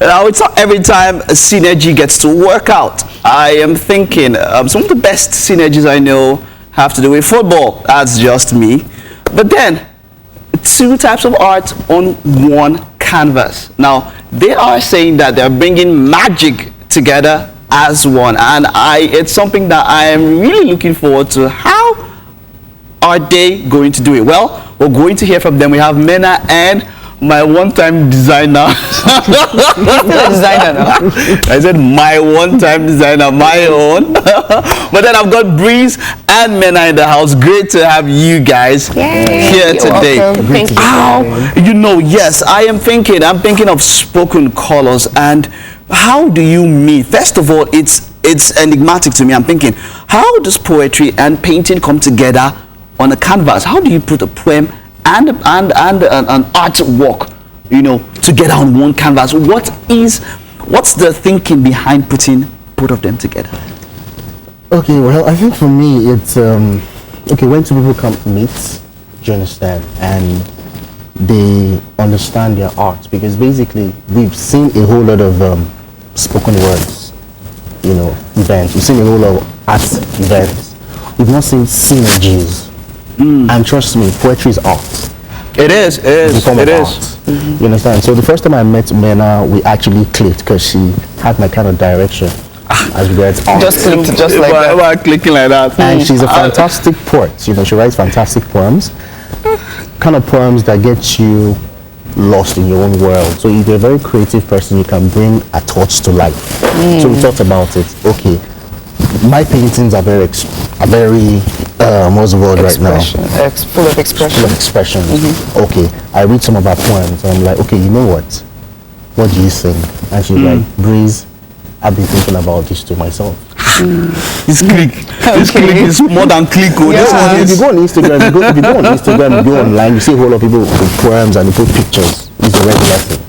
Now, it's not every time a synergy gets to work out. I am thinking some of the best synergies I know have to do with football. That's just me. But then, two types of art on one canvas. Now, they are saying that they're bringing magic together as one. And it's something that I am really looking forward to. How are they going to do it? Well, we're going to hear from them. We have Meena and my one-time designer. Still a designer now. I said my one-time designer, my own. But then I've got Breeze and Meena in the house. Great to have you guys here today. Thank you. Yes, I'm thinking of spoken colors. And how do you meet? First of all, it's enigmatic to me. I'm thinking, how does poetry and painting come together on a canvas? How do you put a poem and an artwork, together on one canvas? What's the thinking behind putting both of them together? Okay, well, I think for me it's when two people come meet, do you understand, and they understand their art, because basically we've seen a whole lot of spoken words, events. We've seen a whole lot of art events. We've not seen synergies. And trust me, poetry is art. It is. You understand? So the first time I met Meena, we actually clicked because she had my kind of direction as regards art. Just clicked, just like that. Why clicking like that? And she's a fantastic poet. She writes fantastic poems. Kind of poems that get you lost in your own world. So if you're a very creative person, you can bring a thoughts to life. So we thought about it. Okay, my paintings are very what's the word right now? Full of expression. Full of expression. Okay, I read some of her poems and I'm like, okay, you know what? What do you think? And she's like, Breeze, I've been thinking about this to myself. This click is more than click. If you go on Instagram, you go online, you see a whole lot of people with poems and they put pictures. It's a regular thing.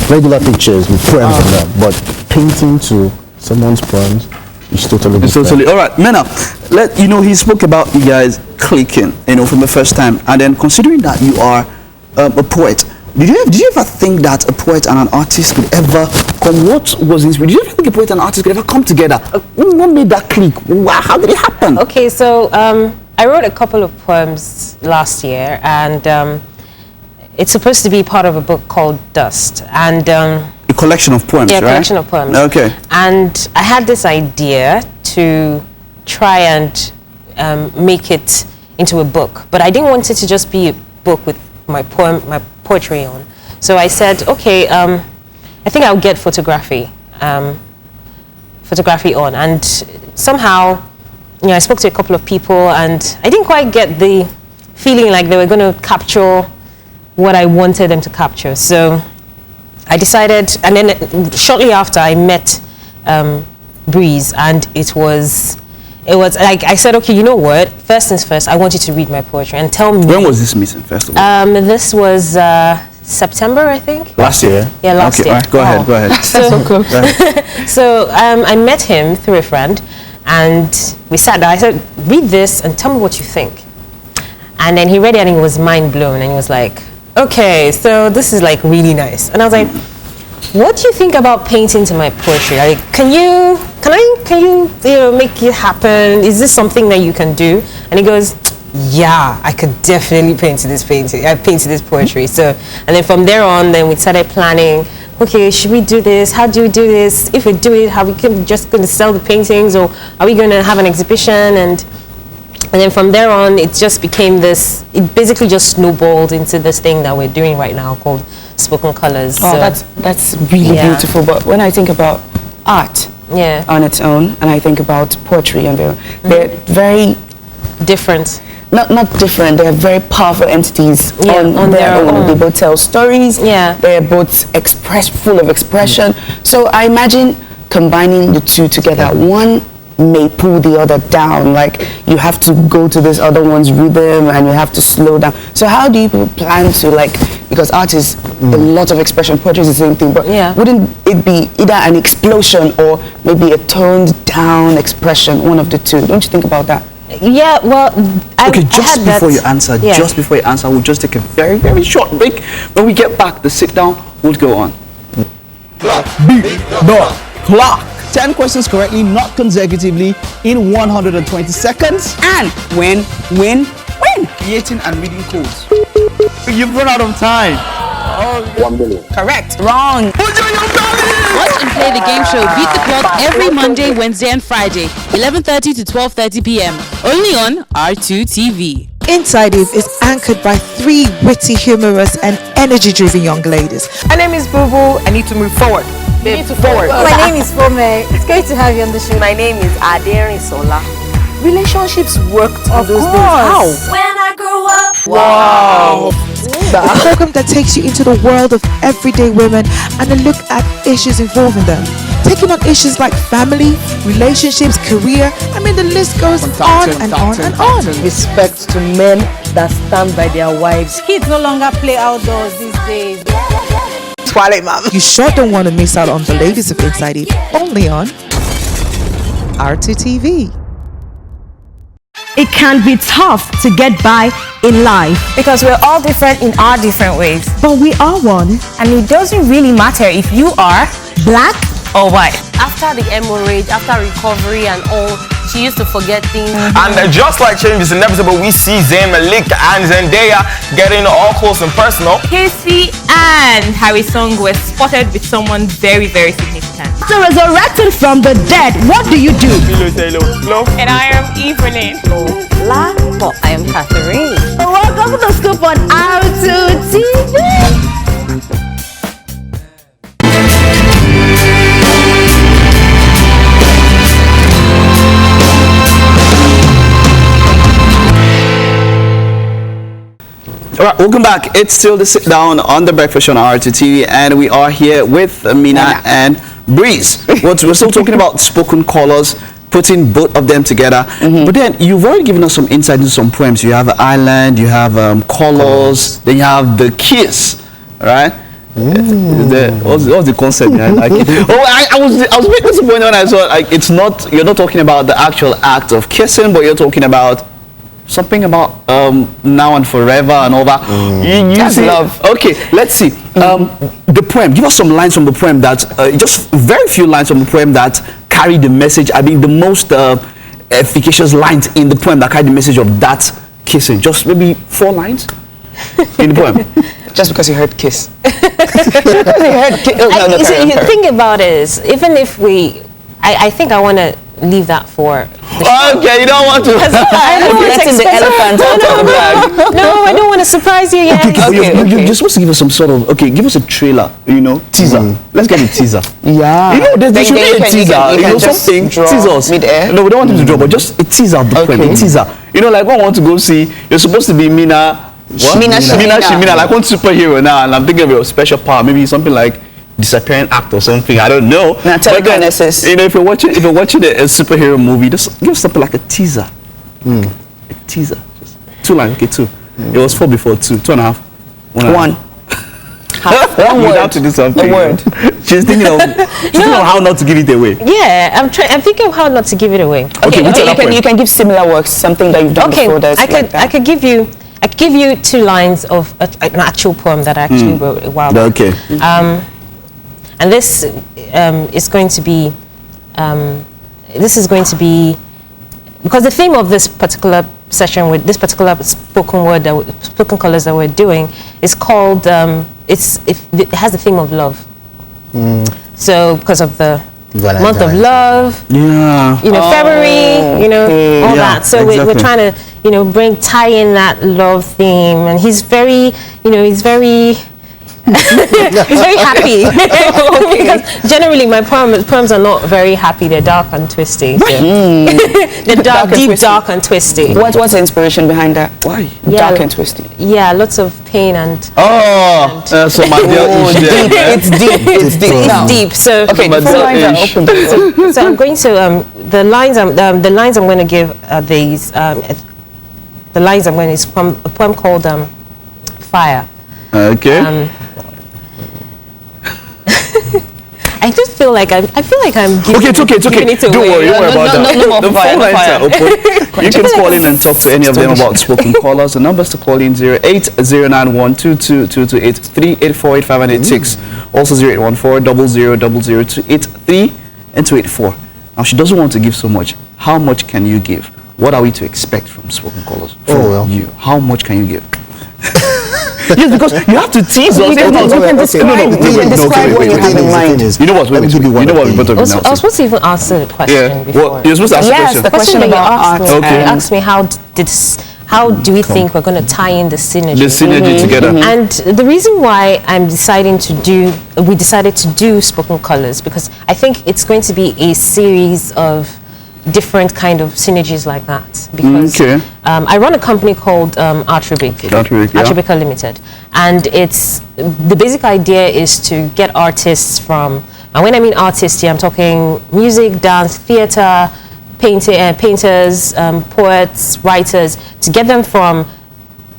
Regular pictures with poems on them, but painting to someone's poems is totally different. All right, Meena, he spoke about you guys clicking, from the first time, and then considering that you are a poet, did you ever think that a poet and an artist could ever come? What was this? Did you ever think a poet and an artist could ever come together? What made that click? How did it happen? Okay, so I wrote a couple of poems last year, and it's supposed to be part of a book called Dust, and a collection of poems, right? Yeah, collection of poems. Okay. And I had this idea to try and make it into a book, but I didn't want it to just be a book with my poetry on. So I said, okay, I think I'll get photography on, and somehow, I spoke to a couple of people, and I didn't quite get the feeling like they were going to capture what I wanted them to capture. So I decided, and then shortly after I met Breeze, and it was like I said, okay, you know what? First things first, I want you to read my poetry and tell me. When was this meeting, first of all? This was September, I think. Last year. Yeah, last year. All right, go ahead. So cool. So I met him through a friend, and we sat down. I said, read this and tell me what you think. And then he read it and he was mind blown, and he was like, okay, so this is like really nice. And I was like, what do you think about painting to my poetry? Like, can you make it happen? Is this something that you can do? And he goes, yeah, I could definitely paint to this painting. I painted this poetry. So, and then from there on, then we started planning. Okay, should we do this? How do we do this? If we do it, are we just going to sell the paintings, or are we going to have an exhibition? And then from there on, it just became this. It basically just snowballed into this thing that we're doing right now called Spoken Colors. Oh, so, that's really beautiful. But when I think about art on its own, and I think about poetry on their own, they're very different. Not different. They're very powerful entities on their own. They both tell stories. Yeah. They're both full of expression. So I imagine combining the two together. One may pull the other down. Like you have to go to this other one's rhythm, and you have to slow down. So how do you plan to because art is a lot of expression. Poetry is the same thing. But wouldn't it be either an explosion or maybe a toned down expression? One of the two. Don't you think about that? Yeah, well, just before you answer, we'll just take a very, very short break. When we get back, the sit down will go on. Beat the clock. 10 questions correctly, not consecutively, in 120 seconds. And win. Creating and reading codes. You've run out of time. 1 million. Correct. Wrong. Watch and play the game show Beat the Clock every Monday, Wednesday and Friday, 11:30 to 12:30 p.m. Only on R2 TV. Entails is anchored by 3 witty, humorous and energy-driven young ladies. My name is Boo Boo. I need to move forward. Forward. My name is Fome. It's great to have you on the show. My name is Sola. Relationships worked in those days. How? When I grew up. Wow. A program that takes you into the world of everyday women and a look at issues involving them. Taking on issues like family, relationships, career. I mean, the list goes on and on and on. Respect to men that stand by their wives. Kids no longer play outdoors these days. You sure don't want to miss out on the ladies of Inside It, only on R2 TV. It can be tough to get by in life, Because we're all different in our different ways. but we are one. And it doesn't really matter if you are Black or white. After the hemorrhage, after recovery and all, she used to forget things. And just like change is inevitable, we see Zayn Malik and Zendaya getting all close and personal. Casey and Harry Song were spotted with someone very, very significant. So resurrected from the dead, what do you do? And I am Evelyn. Well, I am Catherine. Welcome to the scoop on R2 TV. All right, welcome back. It's still the sit down on the breakfast on R2 TV, and we are here with Meena and Breeze. We're still talking about spoken colors, putting both of them together. But then you've already given us some insight into some poems. You have Island, you have Colors, then you have The Kiss, right? What's the concept? Like, I was a bit disappointed when I saw like you're not talking about the actual act of kissing, but you're talking about something about now and forever and all that. You see, love. Okay, let's see. The poem. Give us some lines from the poem that just very few lines from the poem that carry the message. I mean, the most efficacious lines in the poem that carry the message of that kissing. Just maybe 4 lines in the poem. Just because you heard kiss. The thing about it is, even if I think I want to leave that for. Okay, you don't want to. I don't want to the elephant out of the bag. No, I don't want to surprise you yet. You're supposed to give us some sort of give us a trailer, teaser. Let's get a teaser. Yeah. There should be a teaser. Something teasers. Mid-air. No, we don't want him to draw, but just a teaser of the poem. A teaser. Like when I want to go see, you're supposed to be Meena. What? Meena Shimina, like one superhero now, and I'm thinking of your special power, maybe something like disappearing act or something. I don't know. Now, telekinesis. If you're watching a superhero movie, just give us something like a teaser. A teaser. Just 2 lines. Okay, 2. It was 4 before 2. 2.5. 1. One word. You have to do something. A word. She's thinking of how not to give it away. Yeah, I'm thinking of how not to give it away. Okay, you can give similar works, something that you've done before. I could give you 2 lines of an actual poem that I actually wrote a while back. Okay. And this is going to be because the theme of this particular session with this particular spoken colors that we're doing is called it has the theme of love. So because of the month of love, February, all that. So we're trying to tie in that love theme, and he's very he's very happy. Because generally my poems are not very happy. They're dark and twisty. They're dark and twisty. What's the inspiration behind that? Why? Dark and twisty. Yeah, lots of pain and. So my dear, It's deep. It's deep. So okay, the 4 lines are open. So I'm going to the lines I'm going to give are these. The lines I'm going to is from a poem called Fire. Okay. I just feel like I'm giving, Okay, it's okay. giving it Don't away. worry about that. no more The fire, phone no lines fire. are open. You can call in and talk to any of them about spoken callers. The numbers to call in 080912222838485 and 86. Also 081400000283 and 284. Now she doesn't want to give so much. How much can you give? What are we to expect from spoken callers? From you. How much can you give? Yes, because you have to tease us. You can describe what you have in mind. You know what? Wait, you know what we both of I you was supposed to even answer the question before. Well, you're supposed to ask Yes, the the question. question about art. You asked me how do we think we're going to tie in the synergy? The synergy together. And the reason why we decided to do spoken colors, because I think it's going to be a series of different kind of synergies like that. Because I run a company called ArtRubic Limited, and the basic idea is to get artists from, and when I mean artists here, I'm talking music, dance, theater, painters, poets, writers, to get them from,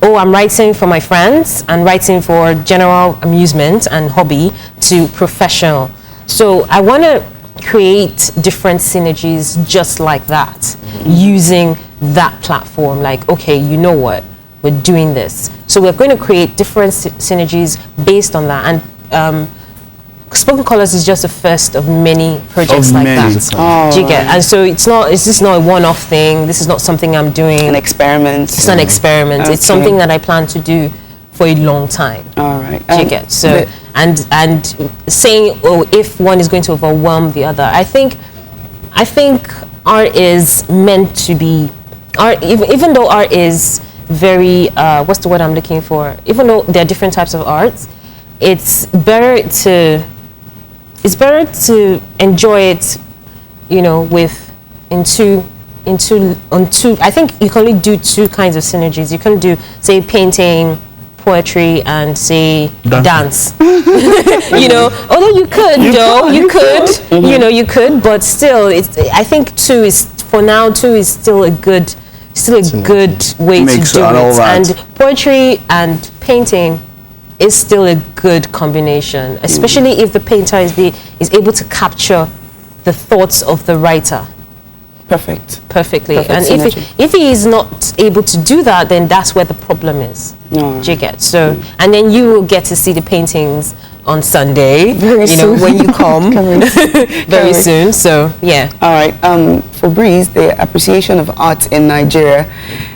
I'm writing for my friends and writing for general amusement and hobby, to professional. So I want to create different synergies just like that, using that platform. Like, okay, you know what, we're doing this. So we're going to create different synergies based on that. And Spoken Colors is just the first of many projects like that. Do you get? And so it's just not a one-off thing. This is not something I'm doing. An experiment. It's not an experiment. It's something that I plan to do for a long time. All right. Do you get? So and saying, if one is going to overwhelm the other, I think art is meant to be art. Even though art is very what's the word I'm looking for? Even though there are different types of arts, it's better to enjoy it, on two. I think you can only do two kinds of synergies. You can do, say, painting, poetry, and say dance. Although you could, you could, but still, I think two is still a good way to do it. And poetry and painting is still a good combination, especially if the painter is able to capture the thoughts of the writer. Perfectly. And if he is not able to do that, then that's where the problem is. Do you get? So, and then you will get to see the paintings on Sunday, soon. When you come. Very soon. So, yeah. All right. For Breeze, the appreciation of art in Nigeria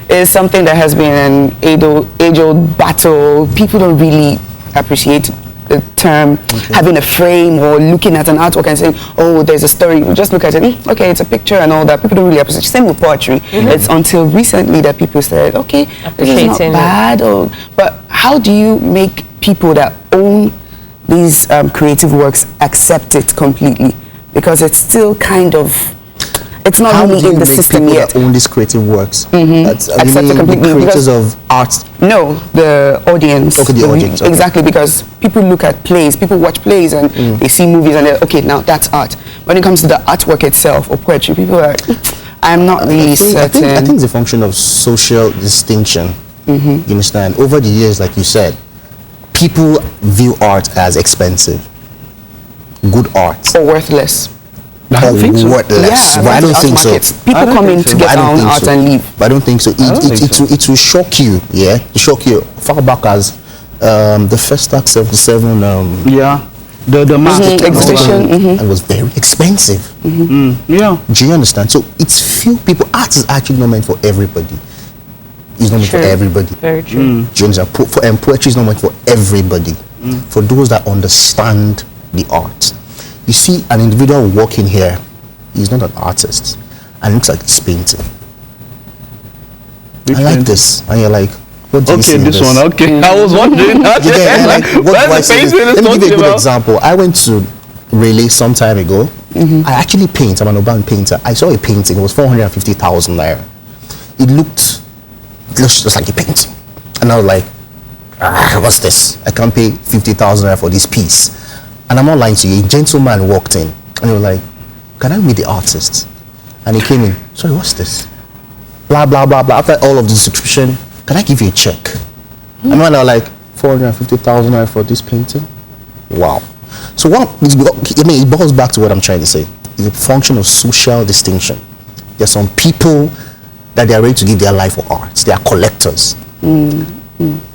is something that has been an age-old battle. People don't really appreciate the term having a frame or looking at an artwork and saying, oh, there's a story. You just look at it, okay, it's a picture and all that. People don't really appreciate it. Same with poetry. It's until recently that people said, okay, this is not bad. But how do you make people that own these creative works accept it completely? Because it's still kind of, it's not really in the system yet. That own these creative works. Accept it completely. The creators of art. No, the audience. Okay, the audience. Okay. Exactly, because people look at plays, people watch plays and they see movies and they're, okay, now that's art. When it comes to the artwork itself or poetry, people are, I'm not really certain. I think it's a function of social distinction. You understand? Over the years, like you said, people view art as expensive. Good art. Or worthless. I don't think so. Worthless. But I don't think so. People come in to get their own art and leave. But I don't think so. It will shock you. Yeah, it shock you. Far back as the first Act 77. The master exhibition. It was very expensive. Yeah. Do you understand? So it's few people. Art is actually not meant for everybody. It's not meant for everybody. Very true. Do you understand? And poetry is not meant for everybody. For those that understand the art. You see an individual walking here, he's not an artist, and it looks like he's painting. I like this, and you're like, what do you see in this? One, okay. I was wondering. Like, what do I see? Let me give you a good example. I went to Relay some time ago. I actually paint. I'm an urban painter. I saw a painting. It was 450,000 naira. It looks just like a painting, and I was like, what's this? I can't pay 50,000 naira for this piece. And I'm not lying to you. A gentleman walked in and he was like, can I meet the artist? And he came in, sorry, what's this? Blah, blah, blah, blah. After all of the description, can I give you a check? And when I was like, 450,000 for this painting? Wow. So it boils back to what I'm trying to say. It's a function of social distinction. There's some people that they are ready to give their life for art. They are collectors. Do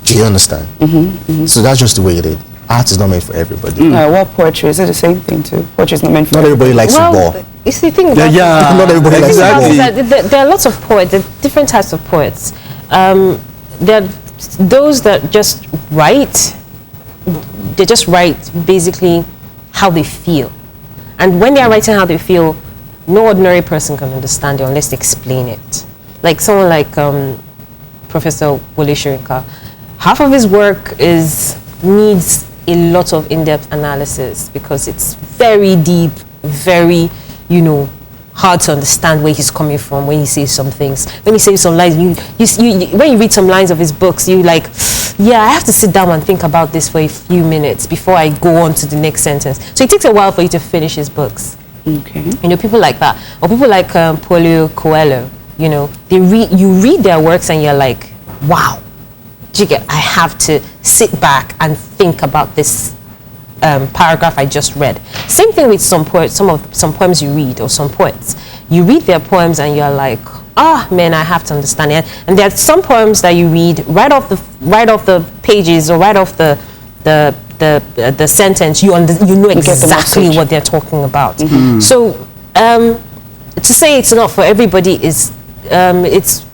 you understand? So that's just the way it is. Art is not meant for everybody. What poetry? Is it the same thing too? Poetry is not meant for Not everybody likes football. It's the thing about Not everybody likes football. there are lots of poets, there are different types of poets. There are those that just write, they just write basically how they feel. And when they are writing how they feel, no ordinary person can understand it unless they explain it. Like someone like Professor Wole Soyinka, half of his work needs a lot of in-depth analysis because it's very deep, very, hard to understand where he's coming from when he says some things. When he says some lines, when you read some lines of his books, you like, yeah, I have to sit down and think about this for a few minutes before I go on to the next sentence. So it takes a while for you to finish his books. Okay. People like that, or people like Paulo Coelho. You read their works and you're like, wow, I have to sit back and think about this paragraph I just read. Same thing with some poets. Some poems you read, or some poets, you read their poems and you're like, man, I have to understand it. And there are some poems that you read right off the pages, or right off the sentence, you know exactly what they're talking about. So to say it's not for everybody is it's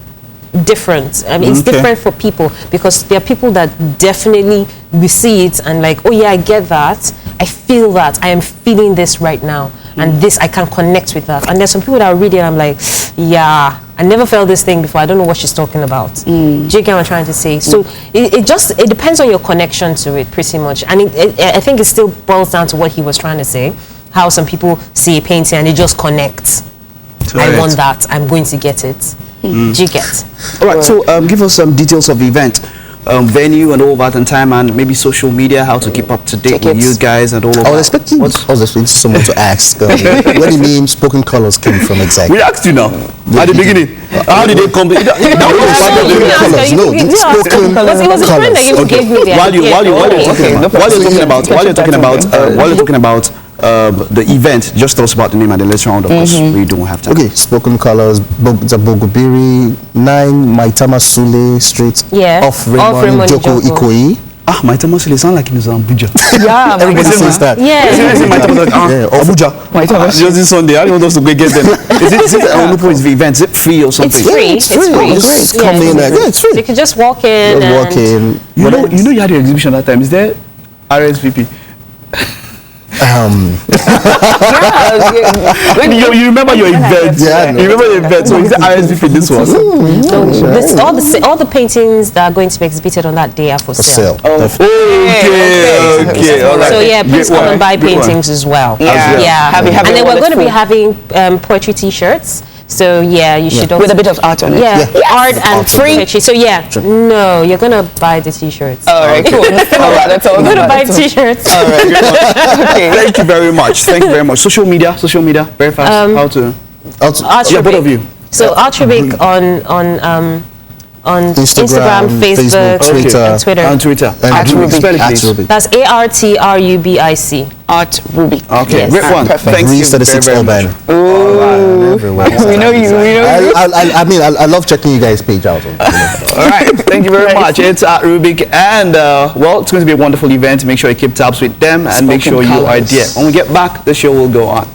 different. It's different for people, because there are people that definitely we see it and like, oh yeah, I get that, I feel that, I am feeling this right now, and this I can connect with that. And there's some people that are reading, I'm like, yeah, I never felt this thing before, I don't know what she's talking about. Do you get what I'm trying to say? So it depends on your connection to it, pretty much. And I think it still boils down to what he was trying to say, how some people see a painting and they just connect. I want that, I'm going to get it. Do you get? All right, so give us some details of the event, venue and all that, and time, and maybe social media, how to keep up to date with you guys and all of that. I was expecting someone to ask where the name Spoken Colors came from exactly. We asked you now, at the beginning. How did they come? No, Spoken Colors. It was a friend that you gave me the While you're talking about the event, just tell us about the name and the let's round, of course. We don't have time. Okay, Spoken Colors, Bogubiri, 9 Maitama Sule Street, off Raymond Joko Ikoyi. Maitama Sule sound like in Abuja. Yeah, everybody says that. Abuja. Just this Sunday, I don't want us to go get them. Is it event? Is it free or something? It's free. It's free. Just come in. It's free. You can just walk in. You know, you had the exhibition that time. Is there RSVP? You remember your event? Yeah, you remember your event? So is the RSVP this one? All the paintings that are going to be exhibited on that day are for sale. Okay. All right. So yeah, please come and buy paintings as well. Yeah. And then we're going to be having poetry T-shirts. So yeah, you should also, with a bit of art on it. Yeah, art and poetry. So yeah, no, you're gonna buy the T-shirts. All right, cool. That's all. I'm gonna buy T-shirts. All right, okay. Thank you very much. Social media, very fast. How to? Both of you. So ArtRubic on Instagram, Facebook, Twitter. and Twitter. ArtRubic. That's ArtRubic. ArtRubic. Okay, yes. great one. Thank you very much. We know you. I love checking you guys' page out. All right, thank you very much. It's ArtRubic, and it's going to be a wonderful event. Make sure you keep tabs with them, and make sure you are there. When we get back, the show will go on.